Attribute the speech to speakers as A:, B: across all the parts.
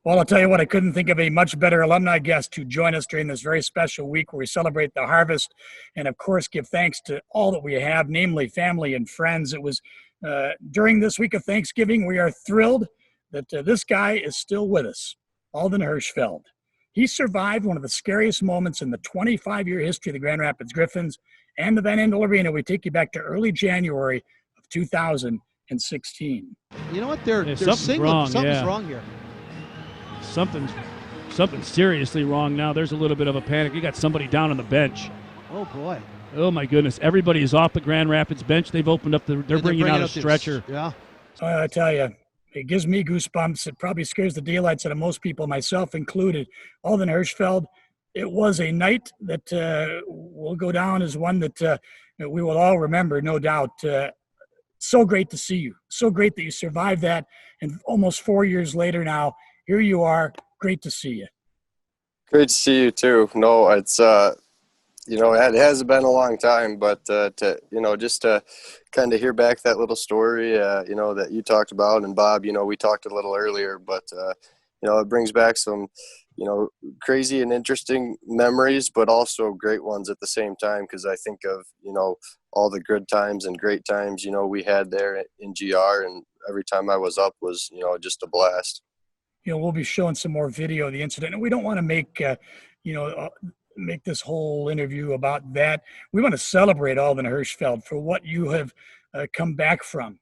A: Well, I'll tell you what, I couldn't think of a much better alumni guest to join us during this very special week where we celebrate the harvest and, of course, give thanks to all that we have, namely family and friends. It was during this week of Thanksgiving, we are thrilled that this guy is still with us, Alden Hirschfeld. He survived one of the scariest moments in the 25-year history of the Grand Rapids Griffins and the Van Andel Arena. We take you back to early January of 2016.
B: You know what? They're
C: something's wrong.
B: Something's wrong here.
C: Something's seriously wrong now. There's a little bit of a panic. You got somebody down on the bench.
B: Oh, boy.
C: Oh, my goodness. Everybody is off the Grand Rapids bench. They've opened up they're bringing out a stretcher.
B: Yeah.
A: I tell you, it gives me goosebumps. It probably scares the daylights out of most people, myself included. Alden Hirschfeld, it was a night that will go down as one that we will all remember, no doubt. So great to see you. So great that you survived that. And almost 4 years later now, here you are. Great to see you.
D: Great to see you too. No, it's it hasn't been a long time, but just to kind of hear back that little story, that you talked about, and Bob, we talked a little earlier, but it brings back some, crazy and interesting memories, but also great ones at the same time. Because I think of all the good times and great times we had there in GR, and every time I was up was just a blast.
A: We'll be showing some more video of the incident, and we don't want to make this whole interview about that. We want to celebrate Alden Hirschfeld for what you have come back from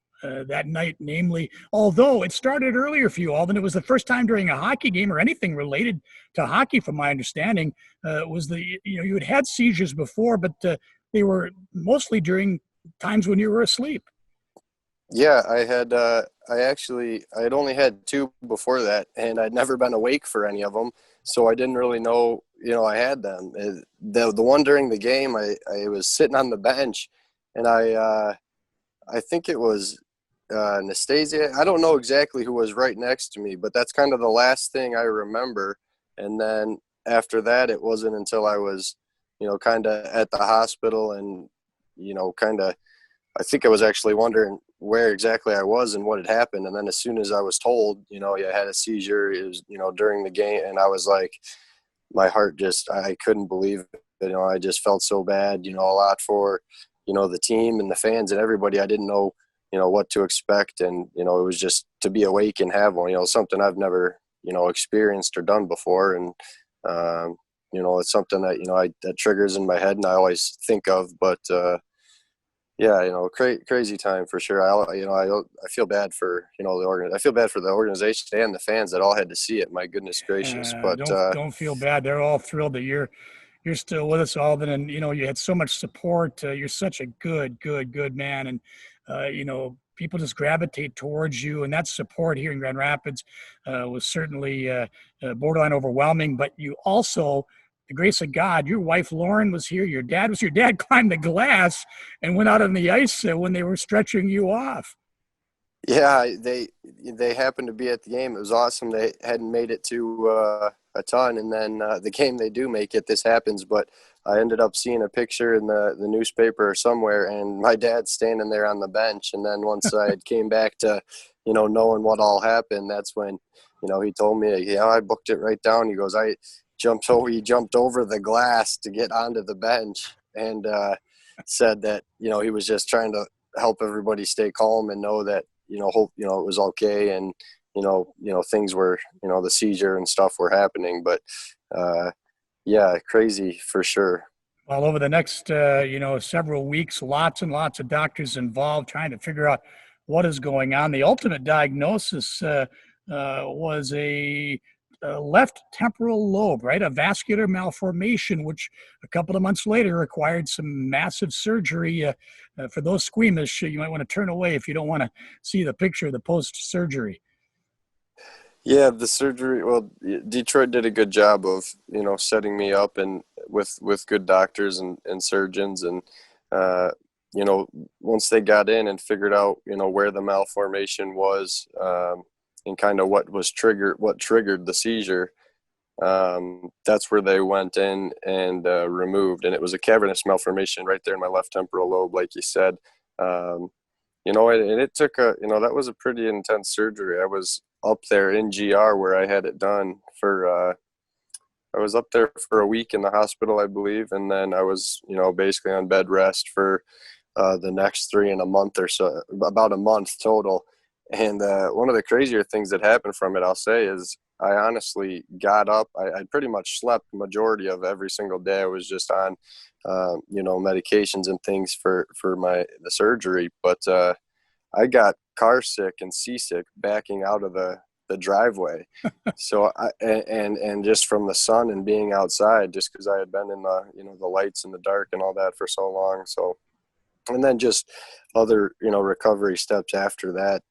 A: that night, namely, although it started earlier for you, Alden, it was the first time during a hockey game or anything related to hockey, from my understanding, you had seizures before, but they were mostly during times when you were asleep.
D: Yeah, I had only had two before that, and I'd never been awake for any of them, so I didn't really know, I had them. The one during the game, I was sitting on the bench, and I think it was Anastasia. I don't know exactly who was right next to me, but that's kind of the last thing I remember. And then after that, it wasn't until I was, kind of at the hospital and, I think I was actually wondering where exactly I was and what had happened. And then as soon as I was told, I had a seizure, it was, during the game. And I was like, my heart I couldn't believe it. I just felt so bad, a lot for, the team and the fans and everybody. I didn't know, what to expect. And, it was just to be awake and have one, something I've never, experienced or done before. And, it's something that, that triggers in my head and I always think of, but, yeah, crazy time for sure. I feel bad for I feel bad for the organization and the fans that all had to see it. My goodness gracious! But
A: don't feel bad. They're all thrilled that you're still with us, Alden, and you had so much support. You're such a good man, and people just gravitate towards you, and that support here in Grand Rapids was certainly borderline overwhelming. But you also, the grace of God, your wife Lauren was here. Your dad was here. Dad climbed the glass and went out on the ice when they were stretching you off.
D: Yeah, they happened to be at the game. It was awesome. They hadn't made it to a ton, and then the game they do make it, this happens. But I ended up seeing a picture in the newspaper or somewhere, and my dad's standing there on the bench. And then once I came back to, knowing what all happened, that's when, he told me, I booked it right down. He goes, he jumped over the glass to get onto the bench, and said that, he was just trying to help everybody stay calm and know that, hope, it was okay. And, things were, the seizure and stuff were happening, but yeah, crazy for sure.
A: Well, over the next, several weeks, lots and lots of doctors involved trying to figure out what is going on. The ultimate diagnosis was a left temporal lobe, right? A vascular malformation, which a couple of months later required some massive surgery. For those squeamish, you might want to turn away if you don't want to see the picture of the post-surgery.
D: Yeah, the surgery, well, Detroit did a good job of, setting me up and with good doctors and surgeons. And, once they got in and figured out, where the malformation was, and kind of what triggered the seizure, that's where they went in and removed. And it was a cavernous malformation right there in my left temporal lobe, like you said. And it took that was a pretty intense surgery. I was up there in GR where I had it done for I was up there for a week in the hospital, I believe, and then I was, basically on bed rest for the next 3 and a month or so, about a month total. And one of the crazier things that happened from it, I'll say, is I honestly got up. I pretty much slept majority of every single day. I was just on, medications and things for the surgery. But I got car sick and seasick backing out of the driveway. So and just from the sun and being outside, just because I had been in the lights in the dark and all that for so long. So, and then just other recovery steps after that,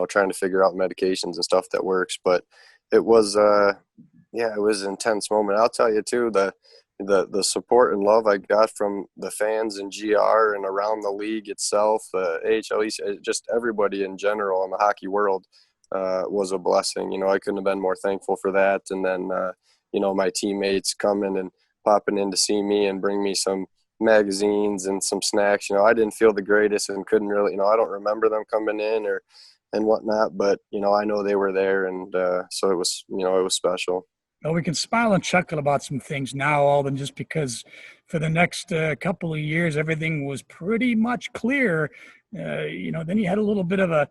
D: trying to figure out medications and stuff that works. But it was it was an intense moment. I'll tell you too, the support and love I got from the fans in GR and around the league itself, the AHL, just everybody in general in the hockey world, was a blessing. I couldn't have been more thankful for that. And then, my teammates coming and popping in to see me and bring me some magazines and some snacks. I didn't feel the greatest and couldn't really, I don't remember them coming in and whatnot, but, I know they were there. And so it was, it was special.
A: Well, we can smile and chuckle about some things now, Alden, just because for the next couple of years, everything was pretty much clear. Then you had a little bit of a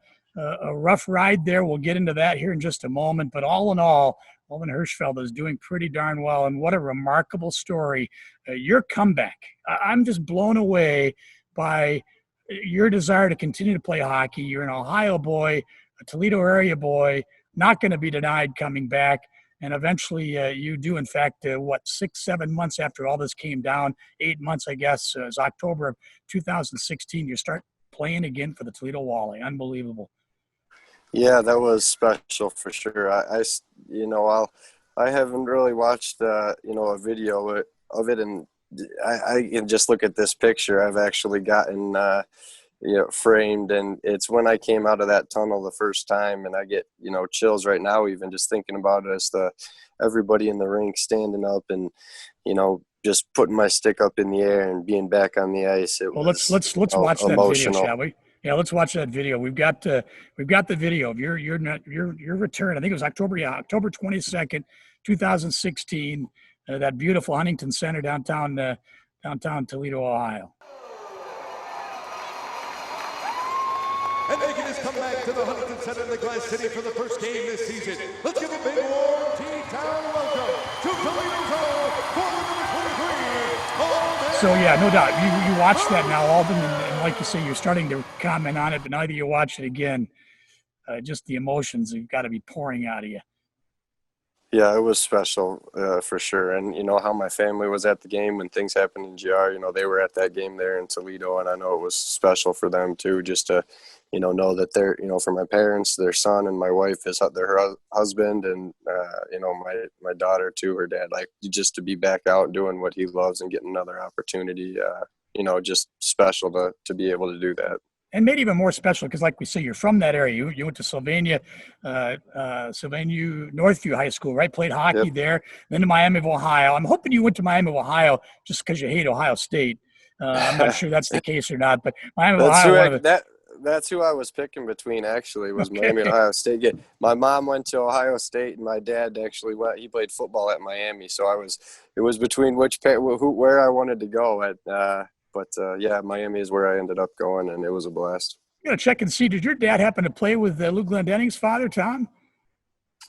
A: rough ride there. We'll get into that here in just a moment. But all in all, Alden Hirschfeld is doing pretty darn well. And what a remarkable story. Your comeback. I'm just blown away by your desire to continue to play hockey. You're an Ohio boy, a Toledo area boy, not going to be denied coming back. And eventually you do, in fact, 6-7 months after all this came down, 8 months, I guess, it was October of 2016, you start playing again for the Toledo Walleye. Unbelievable. Yeah,
D: that was special for sure. I haven't really watched, a video of it, and I can just look at this picture. I've actually gotten, framed, and it's when I came out of that tunnel the first time, and I get, chills right now, even just thinking about it, as everybody in the rink standing up and, just putting my stick up in the air and being back on the ice.
A: Let's watch that video, shall we? Yeah, let's watch that video. We've got the video of your return. I think it was October 22nd, 2016. That beautiful Huntington Center downtown Toledo, Ohio.
E: And making his comeback to the Huntington Center in the Glass City for the first game this season. Let's give a big warm T-Town welcome to Toledo's home for number 23, Alden.
A: So, yeah, no doubt. You watched that now, Alden, and like you say, you're starting to comment on it, but now that you watch it again, just the emotions have got to be pouring out of you.
D: Yeah, it was special for sure. And, how my family was at the game when things happened in GR, they were at that game there in Toledo. And I know it was special for them too, just to, know that they're, for my parents, their son, and my wife is their husband, and, my daughter too, her dad, like, just to be back out doing what he loves and getting another opportunity, just special to be able to do that.
A: And made even more special because, like we say, you're from that area. You went to Sylvania Northview High School, right? Played hockey there. Then to Miami of Ohio. I'm hoping you went to Miami of Ohio just because you hate Ohio State. I'm not sure that's the case or not, but Miami of Ohio.
D: That's who I was picking between, actually, was Miami and Ohio State. My mom went to Ohio State, and my dad actually went. He played football at Miami, so it was between where I wanted to go at. But Miami is where I ended up going, and it was a blast.
A: You got to check and see. Did your dad happen to play with Luke Glendenning's father, Tom?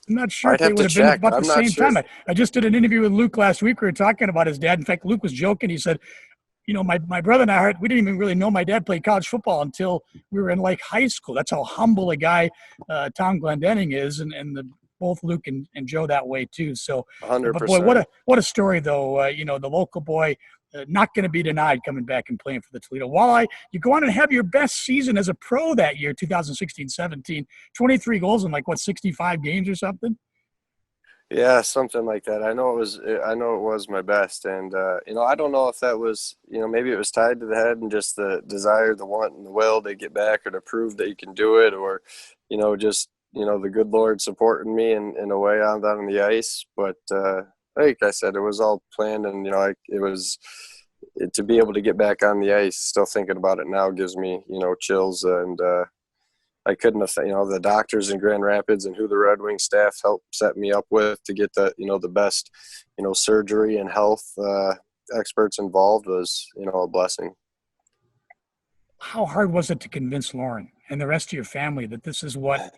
A: I'm not sure if they would have been about the same time. I just did an interview with Luke last week. We were talking about his dad. In fact, Luke was joking. He said, my brother and I, we didn't even really know my dad played college football until we were in high school. That's how humble a guy Tom Glendenning is, and both Luke and Joe that way too. So,
D: 100%.
A: But boy, what a story though. The local boy, not going to be denied coming back and playing for the Toledo Walleye. You go on and have your best season as a pro that year, 2016-17, 23 goals in 65 games or something.
D: Yeah, something like that. I know it was my best. And, I don't know if that was, maybe it was tied to the head and just the desire, the want, and the will to get back or to prove that you can do it, or, just, the good Lord supporting me in a way out on the ice. But, like I said, it was all planned, and, it was to be able to get back on the ice. Still thinking about it now gives me, chills. And, I couldn't have, the doctors in Grand Rapids and who the Red Wing staff helped set me up with to get the best, surgery and health experts involved was, a blessing.
A: How hard was it to convince Lauren and the rest of your family that this is what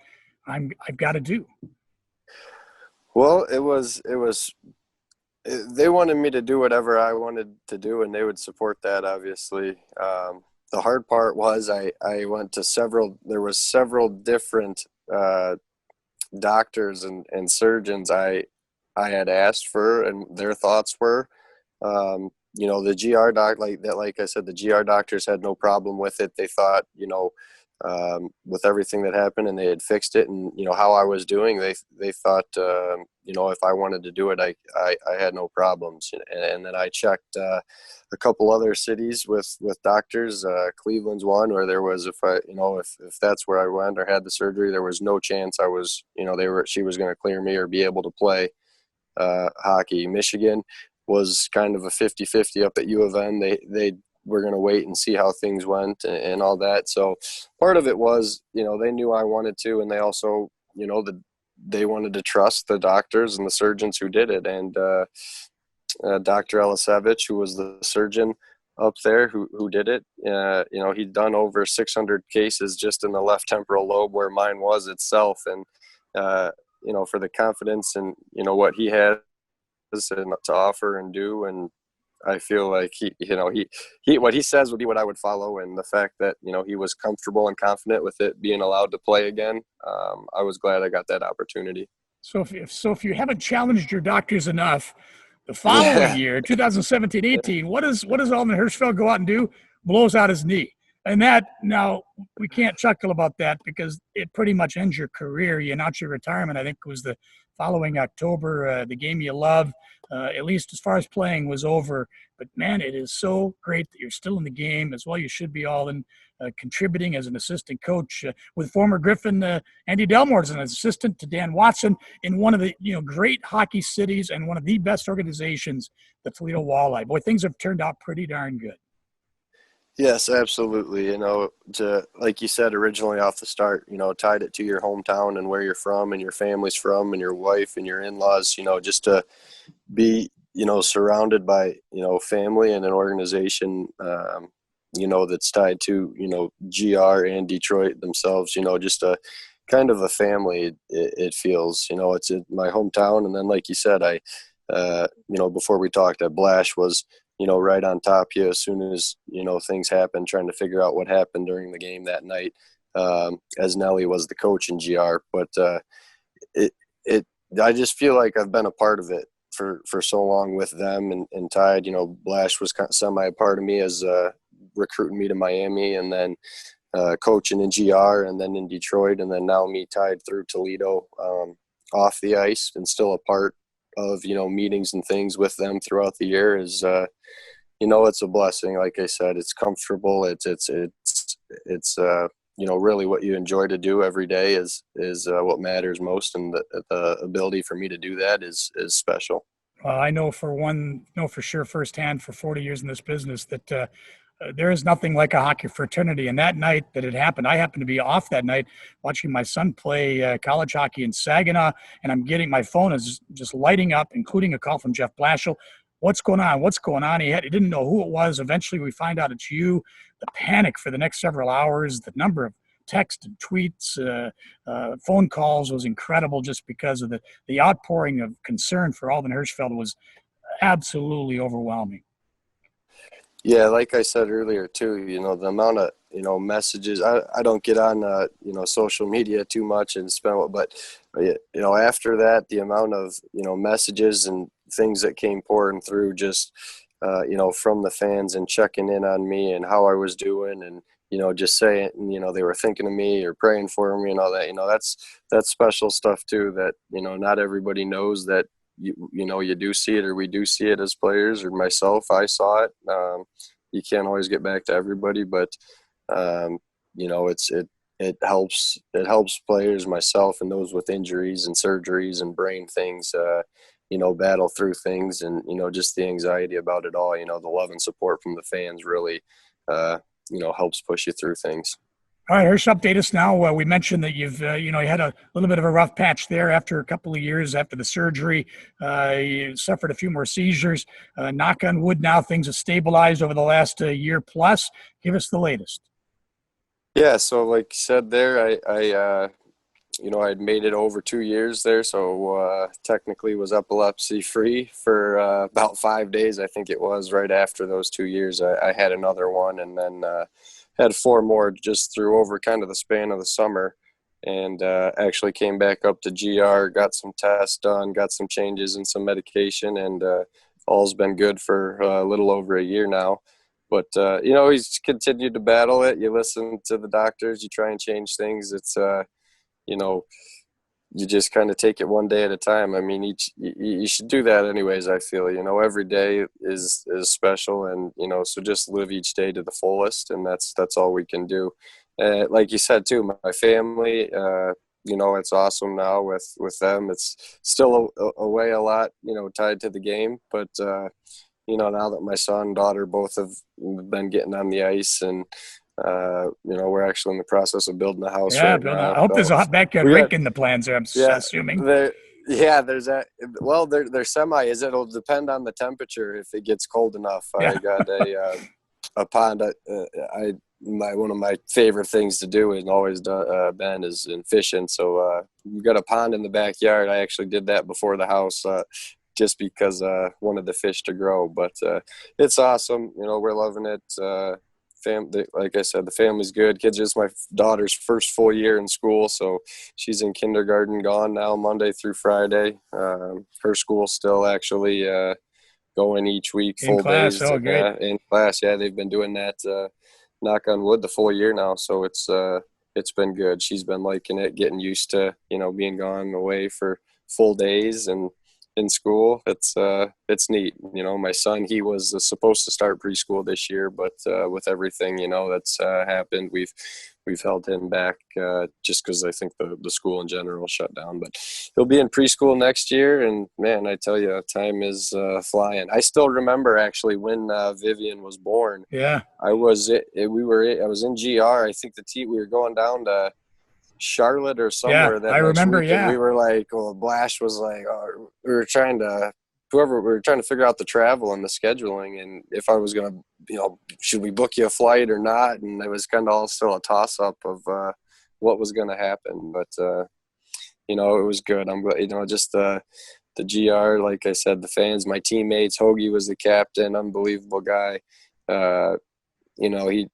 A: I've got to do?
D: Well, they wanted me to do whatever I wanted to do, and they would support that, obviously. The hard part was I went to there was several different doctors and surgeons I had asked for, and their thoughts were, the GR like I said, the GR doctors had no problem with it. They thought, with everything that happened, and they had fixed it, and how I was doing, they thought, if I wanted to do it, I had no problems. And then I checked a couple other cities with doctors. Cleveland's one where there was, if that's where I went or had the surgery, there was no chance I was, she was going to clear me or be able to play hockey. Michigan was kind of a 50-50 up at U of M. They were going to wait and see how things went and all that. So part of it was, they knew I wanted to, and they also, they wanted to trust the doctors and the surgeons who did it. And Dr. Elisevich, who was the surgeon up there who did it, he'd done over 600 cases just in the left temporal lobe where mine was itself. And, for the confidence and, what he has to offer and do. And I feel like he what he says would be what I would follow. And the fact that, he was comfortable and confident with it being allowed to play again, I was glad I got that opportunity.
A: So if you haven't challenged your doctors enough, the following year, 2017-18, what does Alden Hirschfeld go out and do? Blows out his knee. And that, now, we can't chuckle about that because it pretty much ends your career. You announce your retirement, I think it was the following October. The game you love, at least as far as playing, was over. But, man, it is so great that you're still in the game as well. You should be, Alden, contributing as an assistant coach with former Griffin Andy Delmore as an assistant to Dan Watson in one of the great hockey cities and one of the best organizations, the Toledo Walleye. Boy, things have turned out pretty darn good.
D: Yes, absolutely. Like you said originally off the start, tied it to your hometown and where you're from and your family's from and your wife and your in-laws, just to be, surrounded by, family and an organization, that's tied to, GR and Detroit themselves, just a kind of a family, it feels, it's in my hometown. And then, like you said, before we talked, Blash was, right on top of you as soon as, things happened, trying to figure out what happened during the game that night, as Nelly was the coach in GR. But I just feel like I've been a part of it for so long with them and tied. Blash was kind of semi a part of me as recruiting me to Miami, and then coaching in GR, and then in Detroit, and then now me tied through Toledo off the ice and still a part of meetings and things with them throughout the year is it's a blessing. Like I said, it's comfortable. It's really what you enjoy to do every day is what matters most, and the ability for me to do that is special.
A: I know for sure firsthand for 40 years in this business that there is nothing like a hockey fraternity. And that night that it happened, I happened to be off that night watching my son play college hockey in Saginaw, and I'm getting, my phone is just lighting up, including a call from Jeff Blashill. What's going on? What's going on? He didn't know who it was. Eventually we find out it's you. The panic for the next several hours, the number of texts and tweets, phone calls was incredible, just because of the outpouring of concern for Alden Hirschfeld was absolutely overwhelming.
D: Yeah, like I said earlier too, the amount of, messages, I don't get on, social media too much and but after that, the amount of, messages and things that came pouring through just, from the fans and checking in on me and how I was doing, and, just saying, they were thinking of me or praying for me and all that, that's special stuff too, that, not everybody knows that, you do see it, or we do see it as players, or myself, I saw it. You can't always get back to everybody, but it helps players, myself, and those with injuries and surgeries and brain things, battle through things, and just the anxiety about it all. The love and support from the fans really helps push you through things.
A: All right, Hirsch, update us now. We mentioned that you've, you had a little bit of a rough patch there after a couple of years after the surgery. You suffered a few more seizures. Knock on wood, now things have stabilized over the last year plus. Give us the latest.
D: Yeah, so like you said there, I'd made it over 2 years there, so technically was epilepsy free for about 5 days. I think it was right after those 2 years. I had another one, and then had 4 more just through over kind of the span of the summer, and actually came back up to GR, got some tests done, got some changes and some medication, and all's been good for a little over a year now. But, he's continued to battle it. You listen to the doctors, you try and change things. It's, you just kind of take it one day at a time. I mean, you should do that anyways, I feel. Every day is special, and, so just live each day to the fullest, and that's all we can do. Like you said, too, my family, it's awesome now with them. It's still away a lot, tied to the game, but, now that my son and daughter both have been getting on the ice, and we're actually in the process of building a house right now.
A: I hope there's a backyard rink in the plans there, I'm assuming.
D: There's that. Well, they're semis. It'll depend on the temperature if it gets cold enough. Yeah. I got a pond. One of my favorite things to do and always been is in fishing. So we've got a pond in the backyard. I actually did that before the house. Just because I wanted the fish to grow. But it's awesome. We're loving it. Like I said, the family's good. Kids, it's my daughter's first full year in school, so she's in kindergarten, gone now Monday through Friday. Her school's still actually going each week, full days.
A: Oh, great.
D: In class, yeah, they've been doing that, knock on wood, the full year now, so it's been good. She's been liking it, getting used to, being gone away for full days and in school. It's neat. My son, he was supposed to start preschool this year, but with everything that's happened, we've held him back just because I think the school in general shut down. But he'll be in preschool next year, and man, I tell you, time is flying. I still remember actually when Vivian was born.
A: Yeah,
D: I was in GR. I think we were going down to Charlotte or somewhere.
A: Yeah, I remember. Yeah,
D: we were like, Blash was like, we were trying to figure out the travel and the scheduling, and if I was gonna, should we book you a flight or not? And it was kind of all still a toss up of what was gonna happen. But it was good. I'm glad. Just the GR, like I said, the fans, my teammates. Hoagie was the captain, unbelievable guy.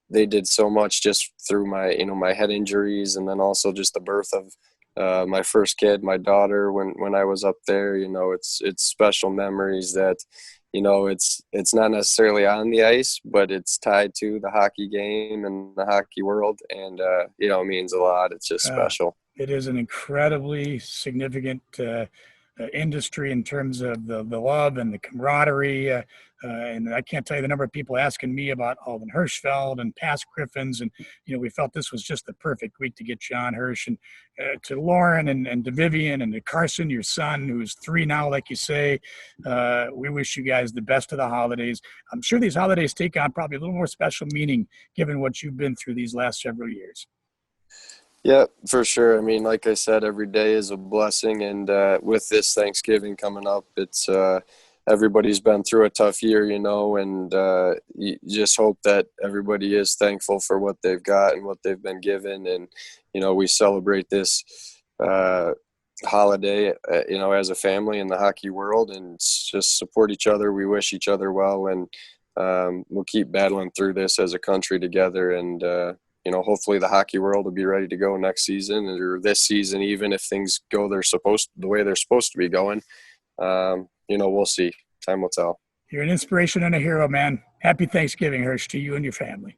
D: They did so much just through my head injuries, and then also just the birth of my first kid, my daughter, when I was up there. It's special memories that, it's not necessarily on the ice, but it's tied to the hockey game and the hockey world, and it means a lot. It's just special.
A: It is an incredibly significant industry in terms of the love and the camaraderie. And I can't tell you the number of people asking me about Alden Hirschfeld and past Griffins. And, we felt this was just the perfect week to get you on, Hirsch. And to Lauren and to Vivian and to Carson, your son, who's 3 now, like you say, we wish you guys the best of the holidays. I'm sure these holidays take on probably a little more special meaning given what you've been through these last several years.
D: Yeah, for sure. I mean, like I said, every day is a blessing. And with this Thanksgiving coming up, it's everybody's been through a tough year, and you just hope that everybody is thankful for what they've got and what they've been given. And, we celebrate this holiday, as a family in the hockey world, and just support each other. We wish each other well, and we'll keep battling through this as a country together. And, hopefully the hockey world will be ready to go next season, or this season, even if things go the way they're supposed to be going. We'll see. Time will tell.
A: You're an inspiration and a hero, man. Happy Thanksgiving, Hirsch, to you and your family.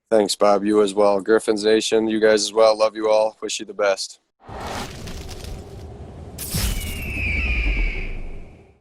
D: Thanks, Bob. You as well. Griffins Nation, you guys as well. Love you all. Wish you the best.